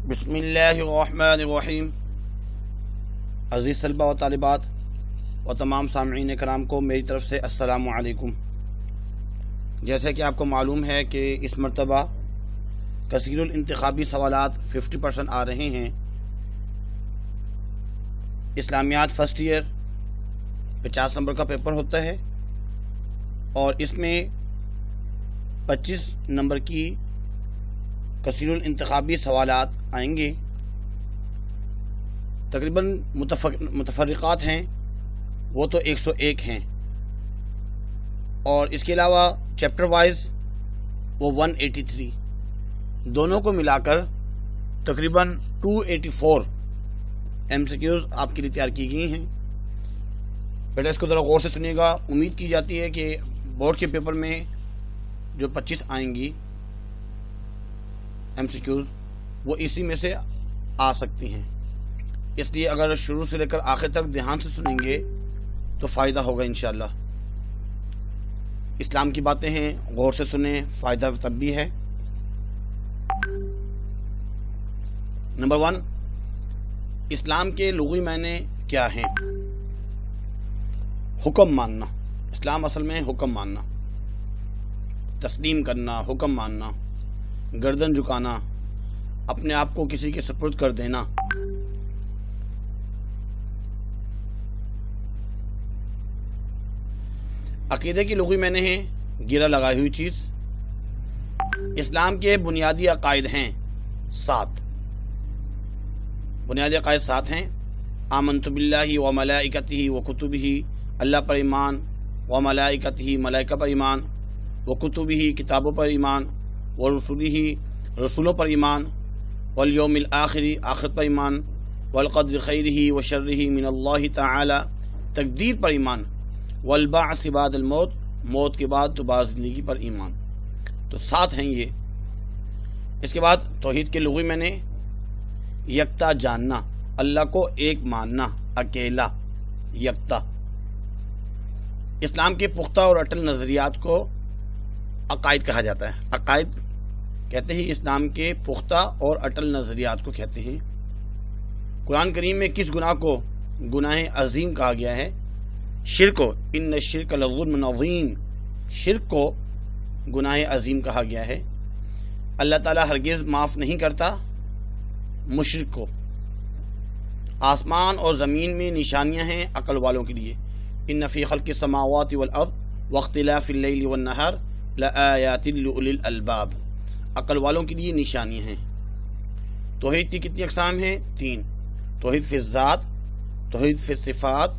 بسم اللہ الرحمن الرحیم۔ عزیز طلبہ و طالبات و تمام سامعین کرام کو میری طرف سے السلام علیکم۔ جیسے کہ آپ کو معلوم ہے کہ اس مرتبہ کثیر الانتخابی سوالات 50% آ رہے ہیں۔ اسلامیات فرسٹ ایئر 50 نمبر کا پیپر ہوتا ہے اور اس میں 25 نمبر کی کثیر الانتخابی سوالات آئیں گے۔ تقریباً متفرقات ہیں وہ تو 101 ہیں، اور اس کے علاوہ چیپٹر وائز وہ 183، دونوں کو ملا کر تقریباً 284 MCQs آپ کے لیے تیار کی گئی ہیں۔ بیٹا اس کو ذرا غور سے سنیے گا۔ امید کی جاتی ہے کہ بورڈ کے پیپر میں جو 25 آئیں گی MCQs وہ اسی میں سے آ سکتی ہیں، اس لیے اگر شروع سے لے کر آخر تک دھیان سے سنیں گے تو فائدہ ہوگا انشاءاللہ۔ اسلام کی باتیں ہیں، غور سے سنیں، فائدہ تب بھی ہے۔ نمبر 1، اسلام کے لغوی معنی کیا ہیں؟ حکم ماننا۔ اسلام اصل میں حکم ماننا، تسلیم کرنا، حکم ماننا، گردن جھکانا، اپنے آپ کو کسی کے سپرد کر دینا۔ عقیدے کی لغوی معنی ہیں گرہ لگائی ہوئی چیز۔ اسلام کے بنیادی عقائد ہیں 7۔ بنیادی عقائد 7 ہیں۔ آمنت باللہ و ملائکتہ و کتبہ، اللہ پر ایمان، و ملائکتہ، ملائکہ پر ایمان، و کتبہ، کتابوں پر ایمان، و رسولہ، رسولوں پر ایمان، والیوم الآخر، آخرت پر ایمان، والقدر خیرہ و شرہ من اللہ تعالی، تقدیر پر ایمان، والبعث بعد الموت، موت کے بعد دوبارہ زندگی پر ایمان۔ تو 7 ہیں یہ۔ اس کے بعد توحید کے لغوی معنی یکتا جاننا، اللہ کو ایک ماننا، اکیلا، یکتا۔ اسلام کے پختہ اور اٹل نظریات کو عقائد کہا جاتا ہے۔ عقائد کہتے ہیں اسلام کے پختہ اور اٹل نظریات کو کہتے ہیں۔ قرآن کریم میں کس گناہ کو گناہ عظیم کہا گیا ہے؟ شرک کو، ان الشرک لظلم عظیم، شرک کو گناہ عظیم کہا گیا ہے۔ اللہ تعالیٰ ہرگز معاف نہیں کرتا مشرک کو۔ آسمان اور زمین میں نشانیاں ہیں عقل والوں کے لیے۔ ان فی خلق السماوات والارض واختلاف اللیل والنہار لآیات لأولی الالباب، عقل والوں کے لیے نشانیاں ہیں۔ توحید کی کتنی اقسام ہیں؟ 3۔ توحید فی الذات، توحید فی الصفات،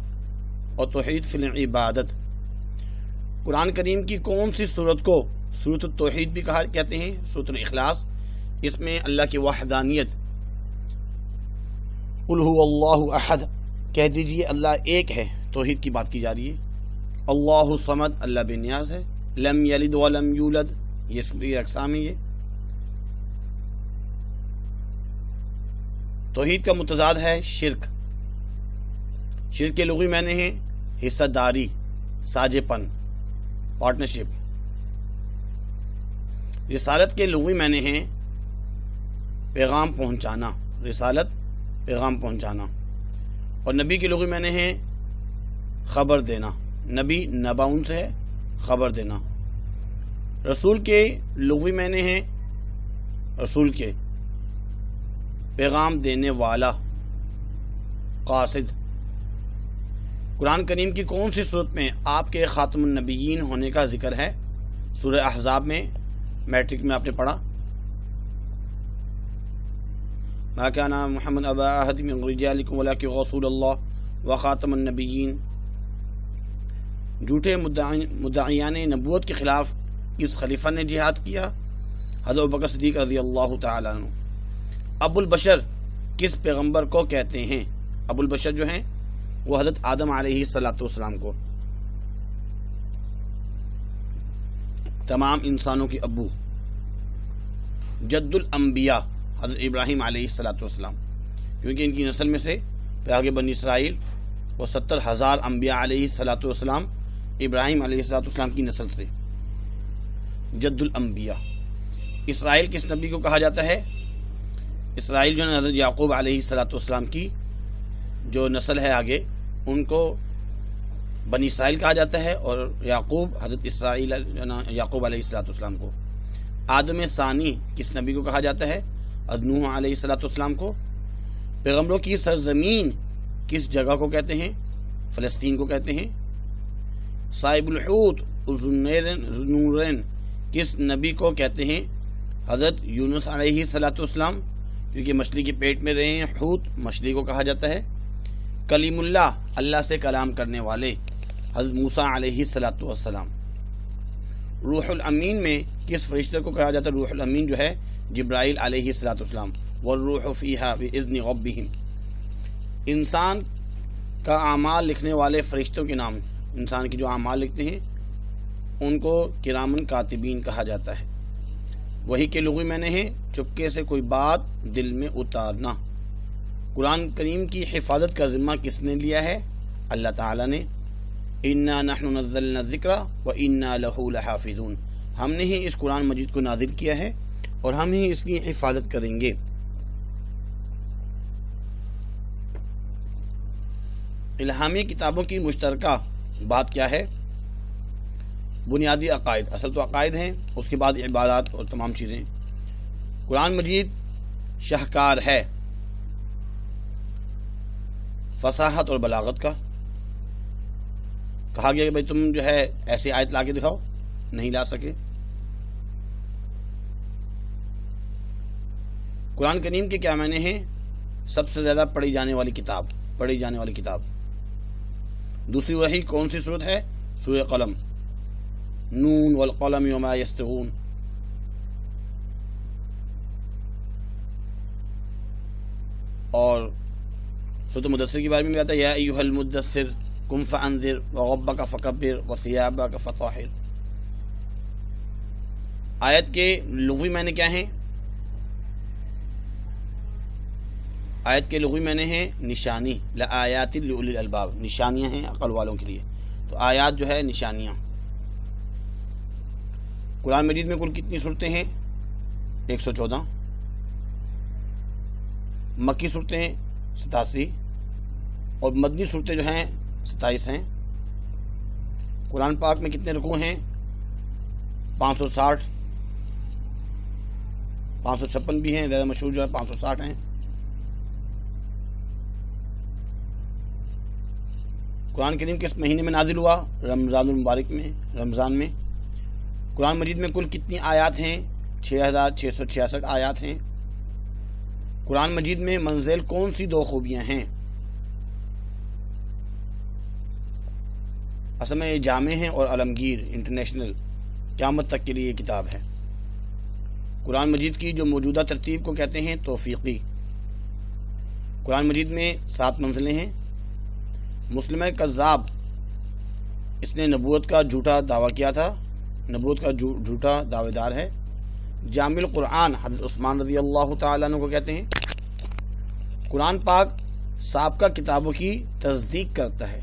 اور توحید فی العبادت۔ قرآن کریم کی کون سی سورت کو سورۃ التوحید بھی کہتے ہیں؟ سورۃ الاخلاص۔ اس میں اللہ کی وحدانیت، قل هو اللہ احد، کہہ دیجئے اللہ ایک ہے، توحید کی بات کی جا رہی ہے۔ اللہ صمد، اللہ بے نیاز ہے۔ لم یلد ولم یولد، یہ اقسام ہیں۔ یہ توحید کا متضاد ہے شرک۔ شرک کے لغوی معنی ہیں حصہ داری، ساجھے پن، پارٹنرشپ۔ رسالت کے لغوی معنی ہیں پیغام پہنچانا، رسالت، پیغام پہنچانا۔ اور نبی کے لغوی معنی ہیں خبر دینا، نبی نباؤن سے ہے، خبر دینا۔ رسول کے لغوی معنی ہیں رسول کے، پیغام دینے والا، قاصد۔ قرآن کریم کی کون سی صورت میں آپ کے خاتم النبیین ہونے کا ذکر ہے؟ سورہ احزاب میں، میٹرک میں آپ نے پڑھا، ما کان محمد ابا احد من رجالکم ولکن رسول اللہ وخاتم النبیین۔ جھوٹے مدعیان نبوت کے خلاف اس خلیفہ نے جہاد کیا، حضرت ابوبکر صدیق رضی اللہ تعالیٰ عنہ۔ ابو البشر کس پیغمبر کو کہتے ہیں؟ ابو البشر جو ہیں وہ حضرت آدم علیہ السلام کو، تمام انسانوں کے ابو، جد الانبیاء حضرت ابراہیم علیہ السلام، کیونکہ ان کی نسل میں سے پھر آگے بنی اسرائیل اور 70,000 انبیاء علیہ السلام ابراہیم علیہ السلام کی نسل سے، جد الانبیاء۔ اسرائیل کس نبی کو کہا جاتا ہے؟ اسرائیل جو ہے حضرت یعقوب علیہ السلام کی جو نسل ہے آگے، ان کو بنی اسرائیل کہا جاتا ہے، اور یعقوب حضرت اسرائیل یعقوب علیہ السلام کو۔ آدم ثانی کس نبی کو کہا جاتا ہے؟ حضرت نوح علیہ السلام کو۔ پیغمبروں کی سرزمین کس جگہ کو کہتے ہیں؟ فلسطین کو کہتے ہیں۔ صاحب الحوت ذوالنورین کس نبی کو کہتے ہیں؟ حضرت یونس علیہ السلام، کیونکہ مچھلی کے پیٹ میں رہے ہیں، حوت مچھلی کو کہا جاتا ہے۔ کلیم اللہ، اللہ سے کلام کرنے والے، حضرت موسیٰ علیہ السلام۔ روح الامین میں کس فرشتے کو کہا جاتا ہے؟ روح الامین جو ہے جبرائیل علیہ السلام۔ والروح فیہا بإذن ربہم۔ انسان کا اعمال لکھنے والے فرشتوں کے نام، انسان کی جو اعمال لکھتے ہیں ان کو کرامن کاتبین کہا جاتا ہے۔ وہی کے لغوی معنی ہے چپکے سے کوئی بات دل میں اتارنا۔ قرآن کریم کی حفاظت کا ذمہ کس نے لیا ہے؟ اللہ تعالیٰ نے۔ انا نحن نزلنا الذکر وانا لہ لحافظون، ہم نے ہی اس قرآن مجید کو نازل کیا ہے اور ہم ہی اس کی حفاظت کریں گے۔ الہامی کتابوں کی مشترکہ بات کیا ہے؟ بنیادی عقائد، اصل تو عقائد ہیں، اس کے بعد عبادات اور تمام چیزیں۔ قرآن مجید شاہکار ہے فصاحت اور بلاغت کا۔ کہا گیا کہ بھائی تم جو ہے ایسی آیت لا کے دکھاؤ، نہیں لا سکے۔ قرآن کریم کے کیا معنی ہیں؟ سب سے زیادہ پڑھی جانے والی کتاب۔ دوسری وحی کون سی سورت ہے؟ سورہ قلم، نون والقلم وما یسطرون۔ اور سورۃ مدثر کے بارے میں بھی آتا ہے یا ایھا المدثر قم فانذر وربک فکبر وثیابک فطہر۔ آیت کے لغوی معنی کیا ہیں؟ آیت کے لغوی معنی ہیں نشانی، لآیات لأولی الالباب، نشانیاں ہیں عقل والوں کے لیے۔ تو آیات جو ہے نشانیاں۔ قرآن مجید میں کل کتنی صورتیں ہیں؟ 114۔ مکی صورتیں 87 اور مدنی صورتیں جو ہیں 27 ہیں۔ قرآن پاک میں کتنے رکوع ہیں؟ 560، 556 بھی ہیں، زیادہ مشہور جو ہے 560 ہیں۔ قرآن کریم کس مہینے میں نازل ہوا؟ رمضان المبارک میں، رمضان میں۔ قرآن مجید میں کل کتنی آیات ہیں؟ 6666 آیات ہیں۔ قرآن مجید میں منزل کون سی 2 خوبیاں ہیں؟ اصل میں یہ جامع ہیں اور عالمگیر، انٹرنیشنل، قیامت تک کے لیے یہ کتاب ہے۔ قرآن مجید کی جو موجودہ ترتیب کو کہتے ہیں توفیقی۔ قرآن مجید میں 7 منزلیں ہیں۔ مسلمہ کذاب، اس نے نبوت کا جھوٹا دعویٰ کیا تھا، نبوت کا جھوٹا دعوے دار ہے۔ جامع القرآن حضرت عثمان رضی اللہ تعالیٰ عنہ کو کہتے ہیں۔ قرآن پاک سابقہ کتابوں کی تصدیق کرتا ہے۔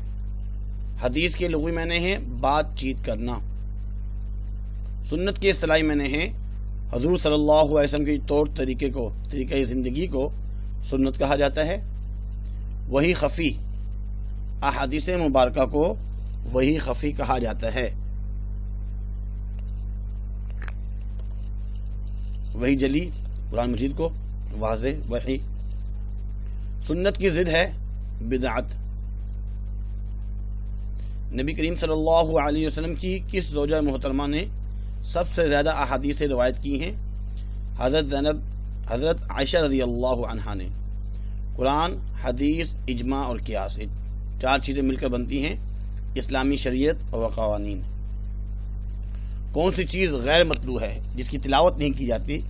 حدیث کے لغوی معنی ہیں بات چیت کرنا۔ سنت کے اصطلاحی معنی ہیں حضور صلی اللہ علیہ وسلم کے طریقہ زندگی کو سنت کہا جاتا ہے۔ وحی خفی، احادیث مبارکہ کو وحی خفی کہا جاتا ہے۔ وحی جلی، قرآن مجید کو واضح وحی۔ سنت کی ضد ہے بدعت۔ نبی کریم صلی اللہ علیہ وسلم کی کس زوجہ محترمہ نے سب سے زیادہ احادیث روایت کی ہیں؟ حضرت عائشہ رضی اللہ عنہا نے۔ قرآن، حدیث، اجماع اور قیاس، 4 چیزیں مل کر بنتی ہیں اسلامی شریعت اور قوانین۔ کون سی چیز غیر مطلوع ہے جس کی تلاوت نہیں کی جاتی؟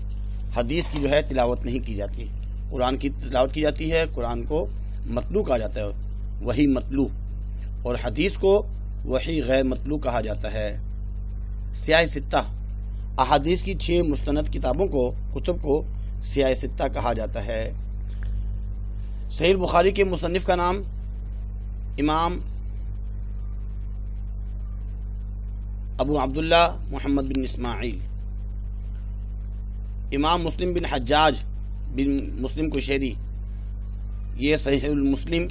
حدیث کی جو ہے تلاوت نہیں کی جاتی، قرآن کی تلاوت کی جاتی ہے۔ قرآن کو مطلوع کہا جاتا ہے، وحی مطلوع، اور حدیث کو وحی غیر مطلوع کہا جاتا ہے۔ سیاہ ستہ، احادیث کی 6 مستند کتب کو سیاہ ستہ کہا جاتا ہے۔ صحیح بخاری کے مصنف کا نام امام ابو عبداللہ محمد بن اسماعیل۔ امام مسلم بن حجاج بن مسلم قشیری، یہ صحیح المسلم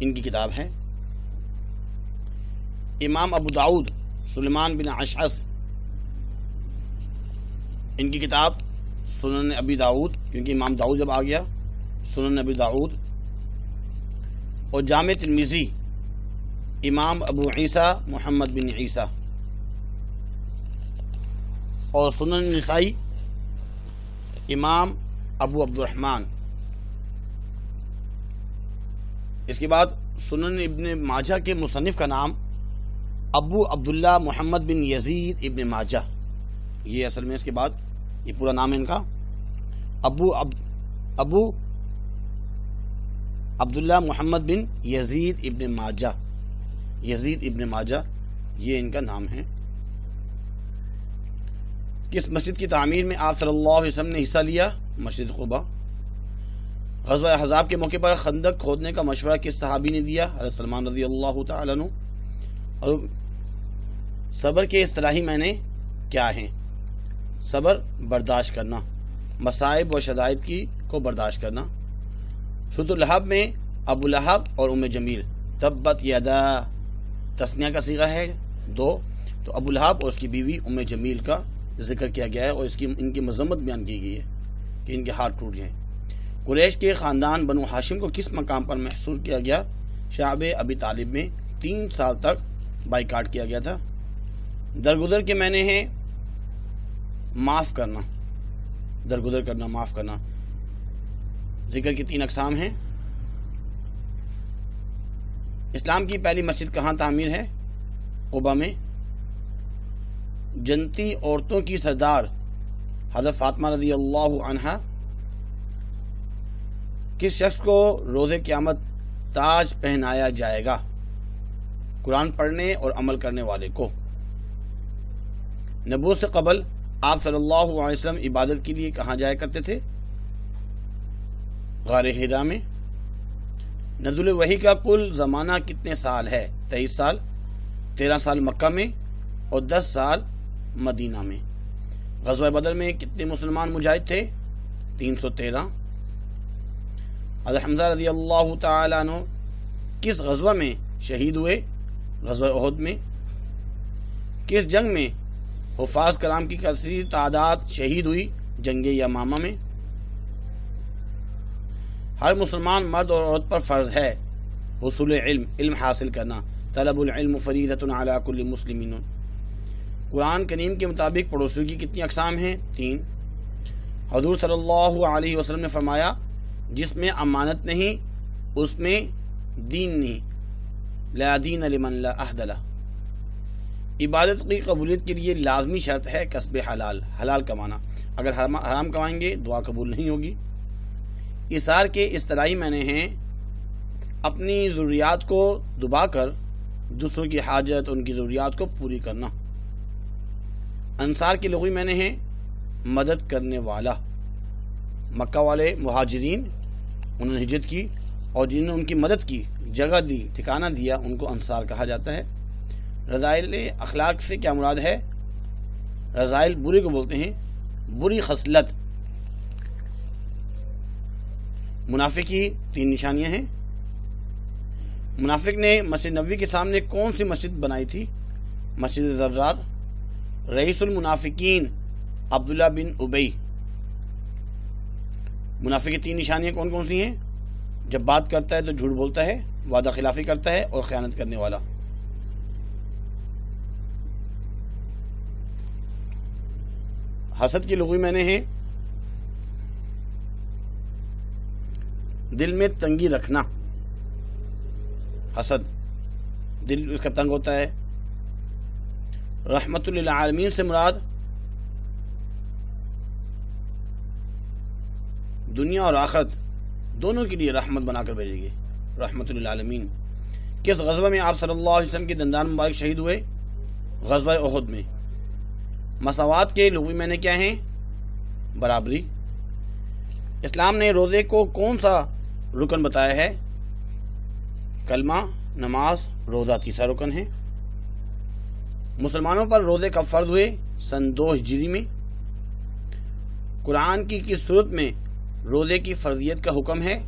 ان کی کتاب ہے۔ امام ابو داؤد سلیمان بن اشعث، ان کی کتاب سنن ابی داؤد، کیونکہ امام داؤد جب آ گیا، سنن ابی داؤد۔ اور جامع ترمذی امام ابو عیسیٰ محمد بن عیسیٰ، اور سنن نسائی امام ابو عبد الرحمن۔ اس کے بعد سنن ابن ماجہ کے مصنف کا نام ابو عبداللہ محمد بن یزید ابن ماجہ، یہ اصل میں اس کے بعد یہ پورا نام ہے ان کا، ابو عبداللہ محمد بن یزید ابن ماجہ، یزید ابن ماجہ یہ ان کا نام ہے۔ کس مسجد کی تعمیر میں آپ صلی اللہ علیہ وسلم نے حصہ لیا؟ مسجد قباء۔ غزوہ احزاب کے موقع پر خندق کھودنے کا مشورہ کس صحابی نے دیا؟ حضرت سلمان رضی اللہ تعالیٰ عنہ۔ اور صبر کے اصطلاحی معنی کیا ہیں؟ صبر برداشت کرنا، مصائب و شدائد کو برداشت کرنا۔ سورۃ الحب میں ابو لہب اور ام جمیل، تبت یدا تثنیہ کا صیغہ ہے 2، تو ابو لہب اور اس کی بیوی ام جمیل کا ذکر کیا گیا ہے، اور ان کی مذمت بیان کی گئی ہے کہ ان کے ہاتھ ٹوٹ جائیں۔ قریش کے خاندان بنو ہاشم کو کس مقام پر محصور کیا گیا؟ شعب ابی طالب میں 3 سال تک بائیکاٹ کیا گیا تھا۔ درگزر کے معنی ہیں معاف کرنا، درگزر کرنا، معاف کرنا۔ ذکر کی 3 اقسام ہیں۔ اسلام کی پہلی مسجد کہاں تعمیر ہے؟ قباء میں۔ جنتی عورتوں کی سردار حضرت فاطمہ رضی اللہ عنہا کس شخص کو روز قیامت تاج پہنایا جائے گا؟ قرآن پڑھنے اور عمل کرنے والے کو۔ نبوت سے قبل آپ صلی اللہ علیہ وسلم عبادت کے لیے کہاں جایا کرتے تھے؟ غار حرا میں۔ نزول وحی کا کل زمانہ کتنے سال ہے؟ 23 سال، 13 سال مکہ میں اور 10 سال مدینہ میں۔ غزوہ بدر میں کتنے مسلمان مجاہد تھے؟ 313۔ حضرت حمزہ رضی اللہ تعالیٰ عنہ کس غزوہ میں شہید ہوئے؟ غزوہ احد میں۔ کس جنگ میں حفاظ کرام کی کثیر تعداد شہید ہوئی؟ جنگ یمامہ میں۔ ہر مسلمان مرد اور عورت پر فرض ہے حصول علم حاصل کرنا، طلب العلم فریضۃ علی کل مسلم۔ قرآن کریم کے مطابق پڑوسیوں کی کتنی اقسام ہیں؟ 3۔ حضور صلی اللہ علیہ وسلم نے فرمایا جس میں امانت نہیں اس میں دین نہیں، لا دین لمن لا عہد لہ۔ عبادت کی قبولیت کے لیے لازمی شرط ہے کسب حلال، حلال کمانا، اگر حرام کمائیں گے دعا قبول نہیں ہوگی۔ اثار کے اصطلاحی معنی ہیں اپنی ضروریات کو دبا کر دوسروں کی حاجت، ان کی ضروریات کو پوری کرنا۔ انصار کے لغوی معنی ہیں مدد کرنے والا۔ مکہ والے مہاجرین، انہوں نے ہجرت کی اور جنہوں نے ان کی مدد کی، جگہ دی، ٹھکانہ دیا، ان کو انصار کہا جاتا ہے۔ رذائل اخلاق سے کیا مراد ہے؟ رذائل برے کو بولتے ہیں، بری خصلت۔ منافق کی 3 نشانیاں ہیں۔ منافق نے مسجد نبوی کے سامنے کون سی مسجد بنائی تھی؟ مسجد ضرار۔ رئیس المنافقین عبداللہ بن ابی۔ منافق کی 3 نشانیاں کون کون سی ہیں؟ جب بات کرتا ہے تو جھوٹ بولتا ہے، وعدہ خلافی کرتا ہے اور خیانت کرنے والا۔ حسد کی لغوی معنی ہے دل میں تنگی رکھنا۔ حسد، دل اس کا تنگ ہوتا ہے۔ رحمت للعالمین سے مراد دنیا اور آخرت دونوں کے لیے رحمت بنا کر بھیجے گی، رحمت للعالمین۔ کس غزوہ میں آپ صلی اللہ علیہ وسلم کے دندان مبارک شہید ہوئے؟ غزوہ احد میں۔ مساوات کے لغوی معنی کیا ہیں؟ برابری۔ اسلام نے روزے کو کون سا رکن بتایا ہے؟ کلمہ، نماز، روزہ تیسرا رکن ہے۔ مسلمانوں پر روزے کب فرض ہوئے؟ سن 2 ہجری میں۔ قرآن کی کس صورت میں روزے کی فرضیت کا حکم ہے؟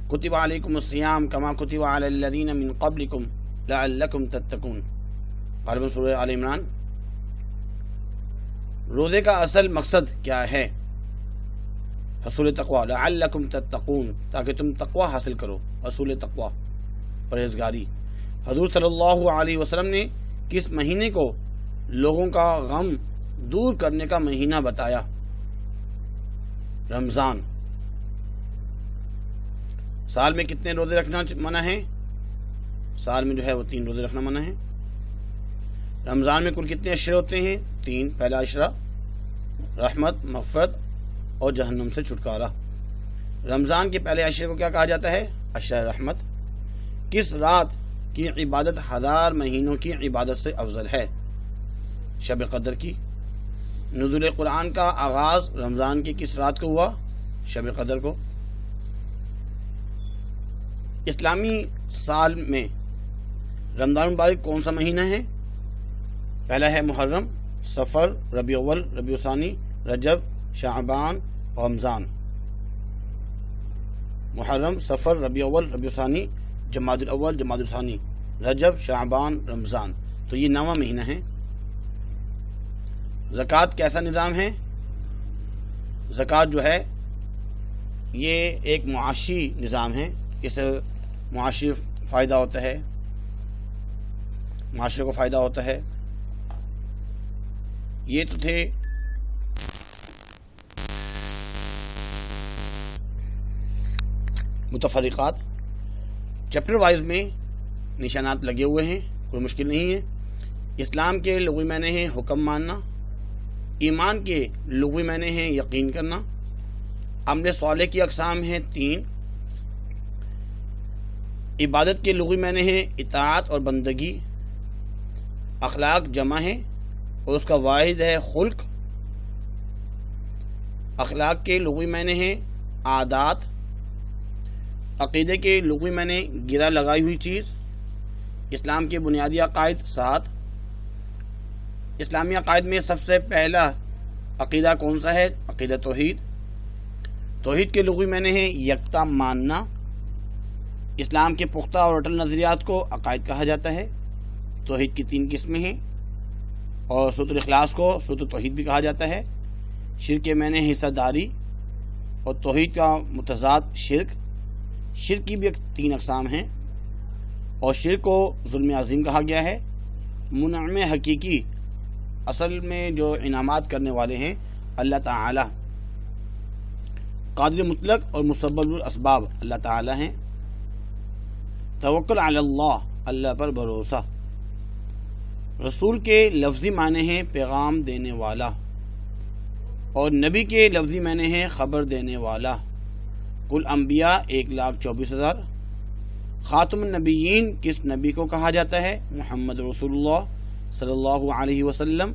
کتب علیکم الصیام کما کتب علی الذین من قبلکم لعلکم تتقون، غالباً سورہ آل عمران۔ روزے کا اصل مقصد کیا ہے؟ حصول تقوی، لعلکم تتقون، تاکہ تم تقوی حاصل کرو، حصول تقوی، پرہیزگاری۔ حضور صلی اللہ علیہ وسلم نے کس مہینے کو لوگوں کا غم دور کرنے کا مہینہ بتایا؟ رمضان۔ سال میں کتنے روزے رکھنا منع ہے؟ سال میں جو ہے وہ 3 روزے رکھنا منع ہے۔ رمضان میں کل کتنے عشرے ہوتے ہیں؟ 3۔ پہلا عشرہ رحمت، مغفرت اور جہنم سے چھٹکارا۔ رمضان کے پہلے عشرے کو کیا کہا جاتا ہے؟ عشرہ رحمت۔ کس رات کی عبادت 1000 مہینوں کی عبادت سے افضل ہے؟ شب قدر کی۔ نزول قرآن کا آغاز رمضان کی کس رات کو ہوا؟ شب قدر کو۔ اسلامی سال میں رمضان مبارک کون سا مہینہ ہے؟ پہلا ہے محرم، صفر، ربیع اول، ربیع ثانی، رجب، شعبان، رمضان۔ محرم، صفر، ربیع اول، ربیع ثانی، جمادی الاول، جمادی الثانی، رجب، شعبان، رمضان، تو یہ 9واں مہینہ ہے۔ زکوٰۃ کیسا نظام ہے؟ زکوٰۃ جو ہے یہ ایک معاشی نظام ہے، اس سے معاشی فائدہ ہوتا ہے، معاشرے کو فائدہ ہوتا ہے۔ یہ تو تھے متفرقات۔ چیپٹر وائز میں نشانات لگے ہوئے ہیں، کوئی مشکل نہیں ہے۔ اسلام کے لغوی معنی ہیں حکم ماننا، ایمان کے لغوی معنی ہیں یقین کرنا، عمل صالح کی اقسام ہیں 3، عبادت کے لغوی معنی ہیں اطاعت اور بندگی، اخلاق جمع ہے اور اس کا واحد ہے خلق، اخلاق کے لغوی معنی ہیں عادات، عقیدے کے لغوی معنی گرہ لگائی ہوئی چیز، اسلام کے بنیادی عقائد 7۔ اسلامی عقائد میں سب سے پہلا عقیدہ کون سا ہے؟ عقیدہ توحید۔ توحید کے لغوی معنی ہیں یکتا ماننا۔ اسلام کے پختہ اور اٹل نظریات کو عقائد کہا جاتا ہے۔ توحید کی 3 قسمیں ہیں، اور سورۃ الاخلاص کو سورۃ توحید بھی کہا جاتا ہے۔ شرک کے معنی حصہ داری، اور توحید کا متضاد شرک۔ شرک کی بھی 3 اقسام ہیں، اور شرک کو ظلم عظیم کہا گیا ہے۔ منعم حقیقی، اصل میں جو انعامات کرنے والے ہیں اللہ تعالی، قادر مطلق اور مسبب الاسباب اللہ تعالی ہیں۔ توکل علی اللہ، اللہ پر بھروسہ۔ رسول کے لفظی معنی ہیں پیغام دینے والا، اور نبی کے لفظی معنی ہیں خبر دینے والا۔ کل انبیاء 1,24,000۔ خاتم النبیین کس نبی کو کہا جاتا ہے؟ محمد رسول اللہ صلی اللہ علیہ وسلم۔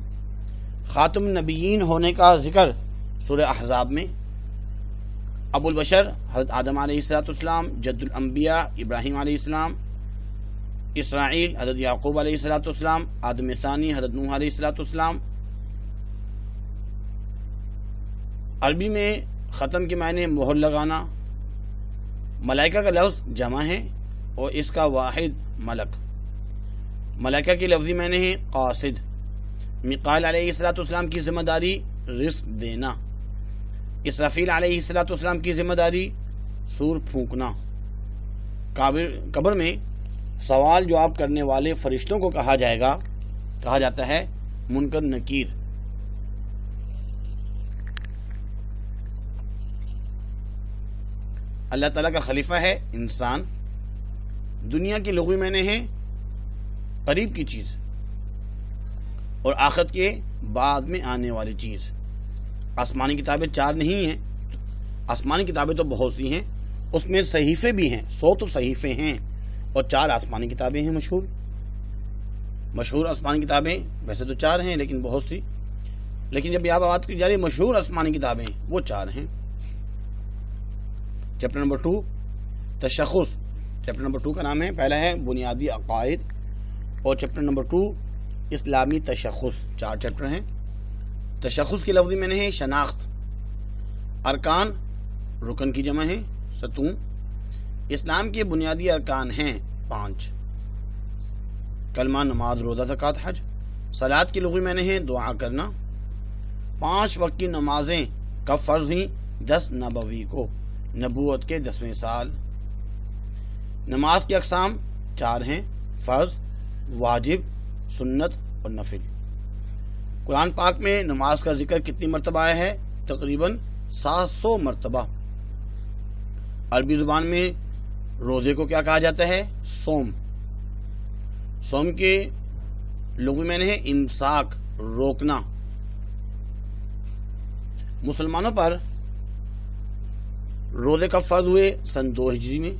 خاتم النبیین ہونے کا ذکر سورہ احزاب میں۔ ابو البشر حضرت آدم علیہ السلام، جد الانبیاء ابراہیم علیہ السلام، اسرائیل حضرت یعقوب علیہ السلام، آدم ثانی حضرت نوح علیہ السلام۔ عربی میں ختم کے معنی مہر لگانا۔ ملائکہ کا لفظ جمع ہے اور اس کا واحد ملک۔ ملائکہ کے لفظی معنی ہیں قاصد۔ میقائیل علیہ السلام کی ذمہ داری رزق دینا۔ اسرافیل علیہ السلام کی ذمہ داری سور پھونکنا۔ قبر میں سوال جواب کرنے والے فرشتوں کو کہا جاتا ہے منکر نکیر۔ اللہ تعالیٰ کا خلیفہ ہے انسان۔ دنیا کی لغوی معنی ہیں قریب کی چیز، اور آخرت کے بعد میں آنے والی چیز۔ آسمانی کتابیں 4 نہیں ہیں، آسمانی کتابیں تو بہت سی ہیں، اس میں صحیفے بھی ہیں، 100 تو صحیفے ہیں، اور 4 آسمانی کتابیں ہیں مشہور آسمانی کتابیں ویسے تو 4 ہیں لیکن بہت سی، لیکن جب یہاں بات کی جا رہی ہے مشہور آسمانی کتابیں وہ 4 ہیں۔ چیپٹر نمبر 2 تشخص، چیپٹر نمبر 2 کا نام ہے، پہلا ہے بنیادی عقائد، اور چیپٹر نمبر 2 اسلامی تشخص، 4 چیپٹر ہیں۔ تشخص کی لفظی معنی ہے شناخت. ارکان رکن کی جمع ہے ستون. اسلام کے بنیادی ارکان ہیں 5. کلمہ نماز روزہ زکوٰۃ حج. صلاۃ کی لغوی معنی ہے دعا کرنا. 5 وقت کی نمازیں کب فرض ہوئیں؟ 10 نبوی کو، نبوت کے 10ویں سال. نماز کی اقسام 4 ہیں: فرض، واجب، سنت اور نفل. قرآن پاک میں نماز کا ذکر کتنی مرتبہ آیا ہے؟ تقریباً 700 مرتبہ. عربی زبان میں روزے کو کیا کہا جاتا ہے؟ صوم. صوم کے لغوی معنی ہے امساک، روکنا. مسلمانوں پر روزے کب فرض ہوئے؟ سن 2 ہجری میں.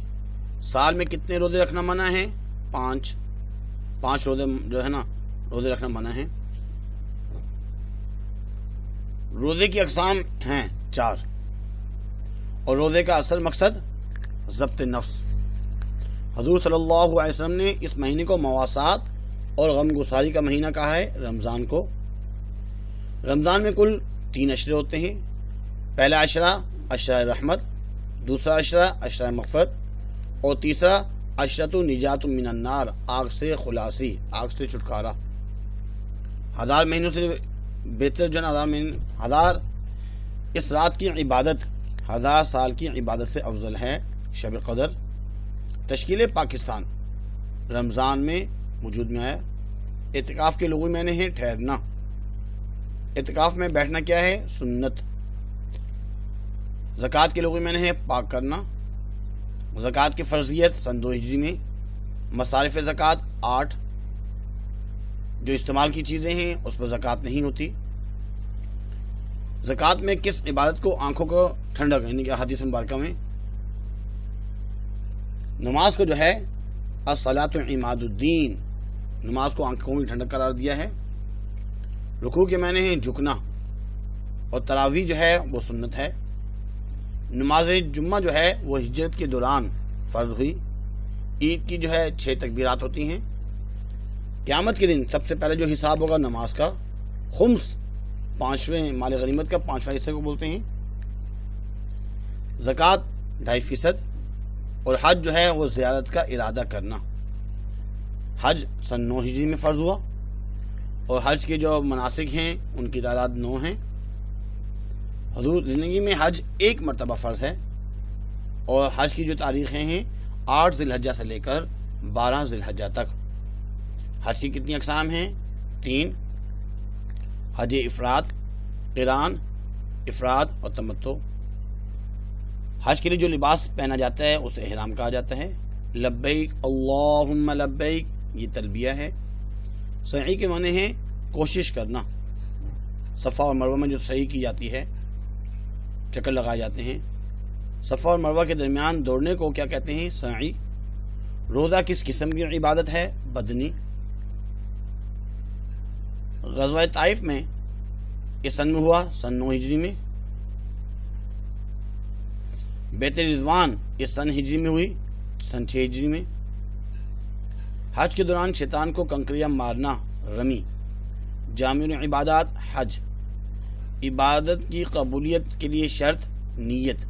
سال میں کتنے روزے رکھنا منع ہے؟ 5 روزے جو ہے نا روزے رکھنا منع ہے. روزے کی اقسام ہیں 4 اور روزے کا اصل مقصد ضبط نفس. حضور صلی اللہ علیہ وسلم نے اس مہینے کو مواسات اور غم گساری کا مہینہ کہا ہے، رمضان کو. رمضان میں کل 3 عشرے ہوتے ہیں. پہلا عشرہ عشرہ رحمت، دوسرا عشرہ عشرہ مغفرت اور تیسرا عشرۃ نجات من النار، آگ سے خلاصی، آگ سے چھٹکارا. 1000 مہینوں سے بہتر جو ہے 1000 اس رات کی عبادت 1000 سال کی عبادت سے افضل ہے شب قدر. تشکیل پاکستان رمضان میں وجود میں آیا. اعتکاف کے لغوی معنی ہے ٹھہرنا. اعتکاف میں بیٹھنا کیا ہے؟ سنت. زکوٰۃ کے لغوی معنی ہے پاک کرنا. زکوٰۃ کی فرضیت سن 2 ہجری میں. مصارف زکوٰۃ 8. جو استعمال کی چیزیں ہیں اس پر زکوٰۃ نہیں ہوتی. زکوٰۃ میں کس عبادت کو آنکھوں کو ٹھنڈک، یعنی کہ حدیث مبارکہ میں نماز کو جو ہے الصلاۃ عماد الدین، نماز کو آنکھوں کی ٹھنڈک قرار دیا ہے. رکوع کے معنی ہیں جھکنا اور تراویح جو ہے وہ سنت ہے. نماز جمعہ جو ہے وہ ہجرت کے دوران فرض ہوئی. عید کی جو ہے 6 تکبیرات ہوتی ہیں. قیامت کے دن سب سے پہلے جو حساب ہوگا نماز کا. خمس 5ویں مال غنیمت کا 5واں حصے کو بولتے ہیں. زکوٰۃ 2.5% اور حج جو ہے وہ زیارت کا ارادہ کرنا. حج سن 9 ہجری میں فرض ہوا اور حج کے جو مناسک ہیں ان کی تعداد 9 ہیں. حضور زندگی میں حج 1 مرتبہ فرض ہے اور حج کی جو تاریخیں ہیں 8 ذی الحجہ سے لے کر 12 ذی الحجہ تک. حج کی کتنی اقسام ہیں؟ 3. حج افراد، قران، افراد اور تمتع. حج کے لیے جو لباس پہنا جاتا ہے اسے احرام کہا جاتا ہے. لبیک اللہم لبیک یہ تلبیہ ہے. سعی کے معنی ہیں کوشش کرنا. صفا اور مروہ میں جو سعی کی جاتی ہے، چکر لگائے جاتے ہیں. صفا اور مروہ کے درمیان دوڑنے کو کیا کہتے ہیں؟ سعی. روزہ کس قسم کی عبادت ہے؟ بدنی. غزوہ طائف میں اس سن میں ہوا سن 9 ہجری میں. بیت رضوان اس سن ہجری میں ہوئی سن 6 ہجری میں. حج کے دوران شیطان کو کنکریاں مارنا رمی. جامع عبادات حج. عبادت کی قبولیت کے لیے شرط نیت.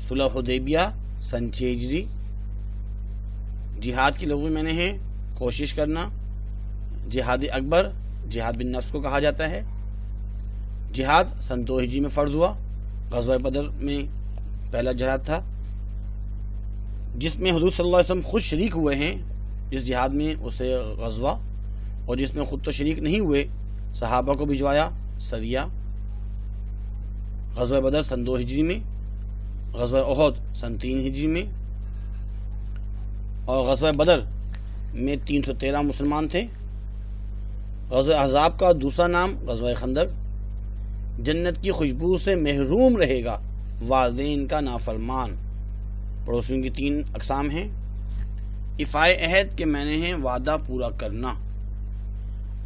صلح حدیبیہ سن 6 ہجری. جہاد کی لغوی معنی ہے کوشش کرنا. جہاد اکبر جہاد بن نفس کو کہا جاتا ہے. جہاد سن 2 ہجری میں فرض ہوا. غزوہ بدر میں پہلا جہاد تھا جس میں حضور صلی اللہ علیہ وسلم خود شریک ہوئے ہیں. جس جہاد میں اسے غزوہ، اور جس میں خود تو شریک نہیں ہوئے صحابہ کو بھجوایا سریہ. غزوہ بدر سن 2 ہجری میں. غزوہ احد سن 3 ہجری میں. اور غزوہ بدر میں 313 مسلمان تھے. غزوہ احزاب کا دوسرا نام غزوہ خندق. جنت کی خوشبو سے محروم رہے گا والدین کا نافرمان. پڑوسیوں کی 3 اقسام ہیں. ایفائے عہد کے معنی ہیں وعدہ پورا کرنا.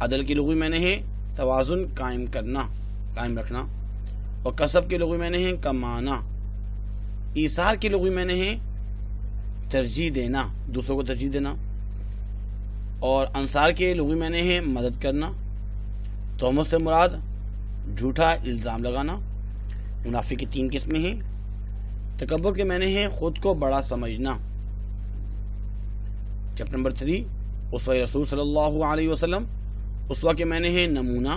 عدل کی لغوی معنی ہے توازن قائم رکھنا. اور کسب کے لغوی معنی ہیں کمانا. ایثار کی لغوی معنی ہے ترجیح دینا، دوسروں کو ترجیح دینا. اور انصار کے لغوی معنی ہے مدد کرنا. تہمت سے مراد جھوٹا الزام لگانا۔ منافق کی 3 قسمیں ہیں۔ تکبر کے معنی ہیں خود کو بڑا سمجھنا۔ چیپٹر نمبر 3 اسوہ رسول صلی اللہ علیہ وسلم۔ اسوہ کے معنی ہیں نمونہ۔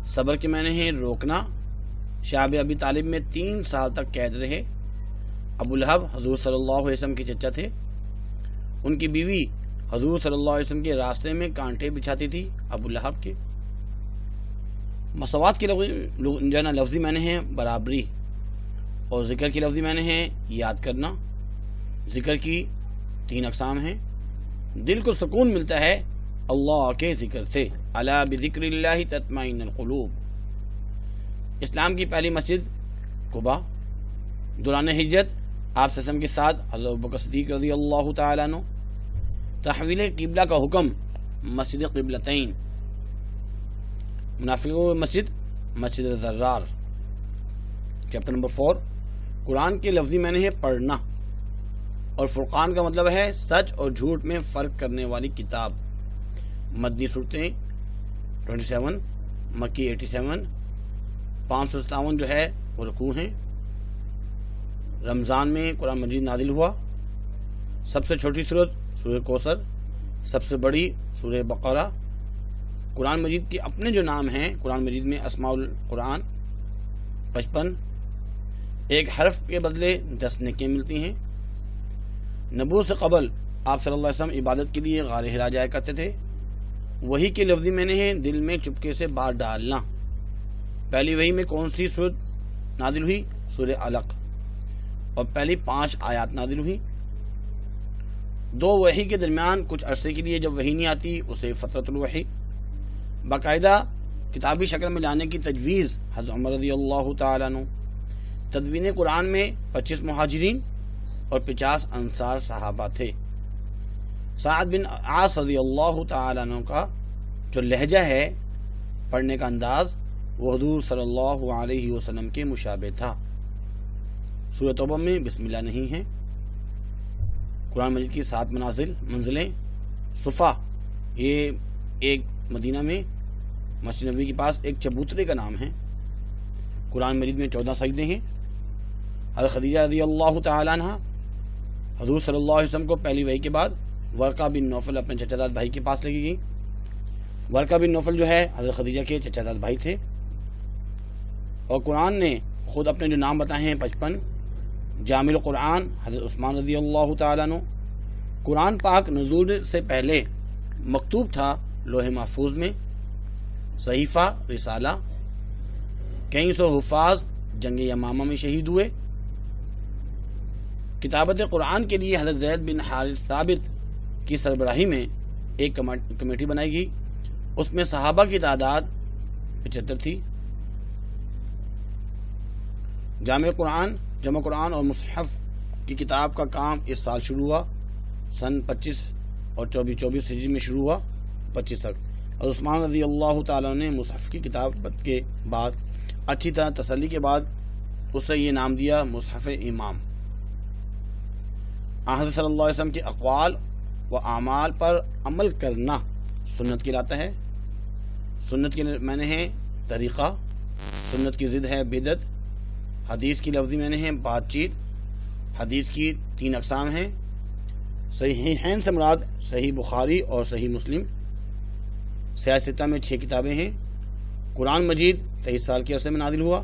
صبر کے معنی ہیں روکنا۔ شعب ابی طالب میں 3 سال تک قید رہے۔ ابو لہب حضور صلی اللہ علیہ وسلم کے چچا تھے۔ ان کی بیوی حضور صلی اللہ علیہ وسلم کے راستے میں کانٹے بچھاتی تھی ابو لہب کے۔ مساوات کے لفظی معنی ہیں برابری، اور ذکر کی لفظی معنی ہیں یاد کرنا۔ ذکر کی 3 اقسام ہیں۔ دل کو سکون ملتا ہے اللہ کے ذکر سے، الا بذکر اللہ تطمئن القلوب۔ اسلام کی پہلی مسجد قباء۔ دوران ہجرت آپ صلی اللہ علیہ وسلم کے ساتھ حضرت ابوبکر صدیق رضی اللہ تعالیٰ عنہ۔ تحویل قبلہ کا حکم مسجد قبلتین۔ منافقوں کی مسجد مسجد ضرار۔ چیپٹر نمبر 4 قرآن کے لفظی معنی ہے پڑھنا، اور فرقان کا مطلب ہے سچ اور جھوٹ میں فرق کرنے والی کتاب۔ مدنی صورتیں 27، مکی 87، 557 جو ہے وہ رکوع ہیں۔ رمضان میں قرآن مجید نازل ہوا۔ سب سے چھوٹی سورت سورہ کوثر، سب سے بڑی سورہ بقرہ۔ قرآن مجید کے اپنے جو نام ہیں، قرآن مجید میں اسماء القرآن 55، ایک حرف کے بدلے 10 نیکیاں ملتی ہیں۔ نبوت سے قبل آپ صلی اللہ علیہ وسلم عبادت کے لیے غار حرا جایا کرتے تھے۔ وہی کے لفظی معنی ہیں دل میں چپکے سے بات ڈالنا۔ پہلی وحی میں کون سی سورت نازل ہوئی؟ سورہ علق، اور پہلی 5 آیات نازل ہوئی۔ 2 وحی کے درمیان کچھ عرصے کے لیے جب وحی نہیں آتی اسے فترۃ الوحی۔ باقاعدہ کتابی شکل میں لانے کی تجویز حضرت عمر رضی اللہ تعالیٰ عنہ۔ تدوین قرآن میں 25 مہاجرین اور 50 انصار صحابہ تھے۔ سعد بن عاص رضی اللہ تعالیٰ عنہ کا جو لہجہ ہے، پڑھنے کا انداز، وہ حضور صلی اللہ علیہ وسلم کے مشابہ تھا۔ سورۃ توبہ میں بسم اللہ نہیں ہے۔ قرآن مجید کی 7 منزلیں۔ صفا، یہ ایک مدینہ میں مسجد نبوی کے پاس ایک چبوترے کا نام ہے۔ قرآن مجید میں 14 سجدے ہیں۔ حضرت خدیجہ رضی اللہ تعالیٰ عنہ حضور صلی اللہ علیہ وسلم کو پہلی وحی کے بعد ورقہ بن نوفل اپنے چچا زاد بھائی کے پاس لے گئی۔ ورقہ بن نوفل جو ہے حضرت خدیجہ کے چچا زاد بھائی تھے، اور قرآن نے خود اپنے جو نام بتائے ہیں 55۔ جامع القرآن حضرت عثمان رضی اللہ تعالیٰ عنہ۔ قرآن پاک نزول سے پہلے مکتوب تھا لوح محفوظ میں، صحیفہ رسالہ۔ کئی سو حفاظ جنگ یمامہ میں شہید ہوئے۔ کتابت قرآن کے لیے حضرت زید بن حارث ثابت کی سربراہی میں ایک کمیٹی بنائی گئی۔ اس میں صحابہ کی تعداد 75 تھی۔ جمع قرآن اور مصحف کی کتاب کا کام اس سال شروع ہوا، سن 25 اور 24 ہجری میں شروع ہوا 25 تک۔ اور عثمان رضی اللہ تعالیٰ نے مصحف کی کتابت کے بعد اچھی طرح تسلی کے بعد اسے یہ نام دیا مصحف امام۔ حضرت صلی اللہ علیہ وسلم کے اقوال و اعمال پر عمل کرنا سنت کہلاتا ہے۔ سنت کے معنی ہے طریقہ، سنت کی ضد ہے بدعت۔ حدیث کی لفظی معنی ہے بات چیت۔ حدیث کی 3 اقسام ہیں۔ صحیحین سے مراد صحیح بخاری اور صحیح مسلم۔ سیاہ ستہ میں 6 کتابیں ہیں۔ قرآن مجید 23 سال کے عرصے میں نازل ہوا۔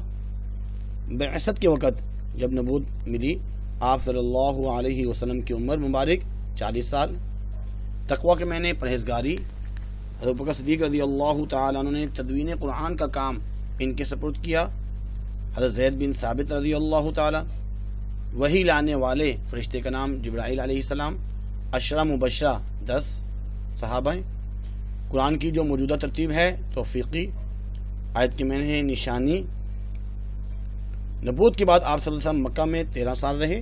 بعثت کے وقت جب نبوت ملی، آپ صلی اللہ علیہ وسلم کی عمر مبارک 40 سال۔ تقوی کے معنی پرہیزگاری۔ حضرت ابوبکر صدیق رضی اللہ تعالیٰ عنہ نے تدوین قرآن کا کام ان کے سپرد کیا۔ حضرت زید بن ثابت رضی اللہ تعالیٰ۔ وحی لانے والے فرشتے کا نام جبرائیل علیہ السلام۔ عشرہ مبشرہ 10 صحابہ ہیں۔ قرآن کی جو موجودہ ترتیب ہے توفیقی۔ آیت کے معنی ہے نشانی۔ نبوت کے بعد آپ صلی اللہ علیہ وسلم مکہ میں 13 سال رہے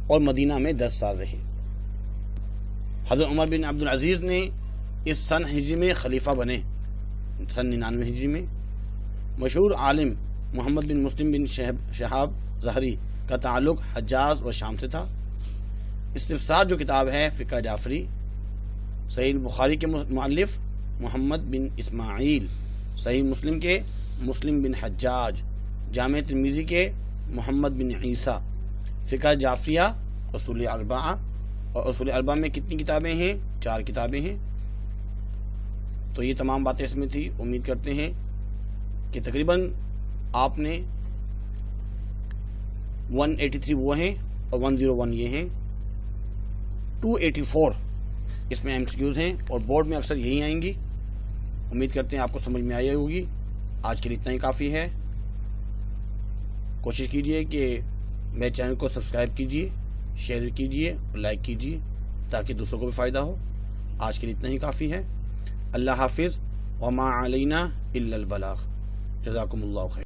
اور مدینہ میں 10 سال رہے۔ حضرت عمر بن عبدالعزیز نے اس سن ہجری میں خلیفہ بنے، سن 99 ہجری میں۔ مشہور عالم محمد بن مسلم بن شہاب ظہری کا تعلق حجاز و شام سے تھا۔ استفسار جو کتاب ہے فقہ جعفری۔ صحیح بخاری کے مؤلف محمد بن اسماعیل، صحیح مسلم کے مسلم بن حجاج، جامع ترمذی کے محمد بن عیسیٰ، فقہ جعفریہ، اصول اربعہ، اور اصول اربعہ میں کتنی کتابیں ہیں؟ 4 کتابیں ہیں۔ تو یہ تمام باتیں اس میں تھی۔ امید کرتے ہیں کہ تقریباً آپ نے 183 وہ ہیں اور 101 یہ ہیں، 284 اس میں MCQs ہیں اور بورڈ میں اکثر یہی آئیں گی۔ امید کرتے ہیں آپ کو سمجھ میں آئی ہوگی۔ آج کے لیے اتنا ہی کافی ہے۔ کوشش کیجئے کہ میرے چینل کو سبسکرائب کیجئے، شیئر کیجئے اور لائک کیجئے تاکہ دوسروں کو بھی فائدہ ہو۔ آج کے لیے اتنا ہی کافی ہے۔ اللہ حافظ۔ وما علینا الا البلاغ۔ جزاکم اللہ خیر۔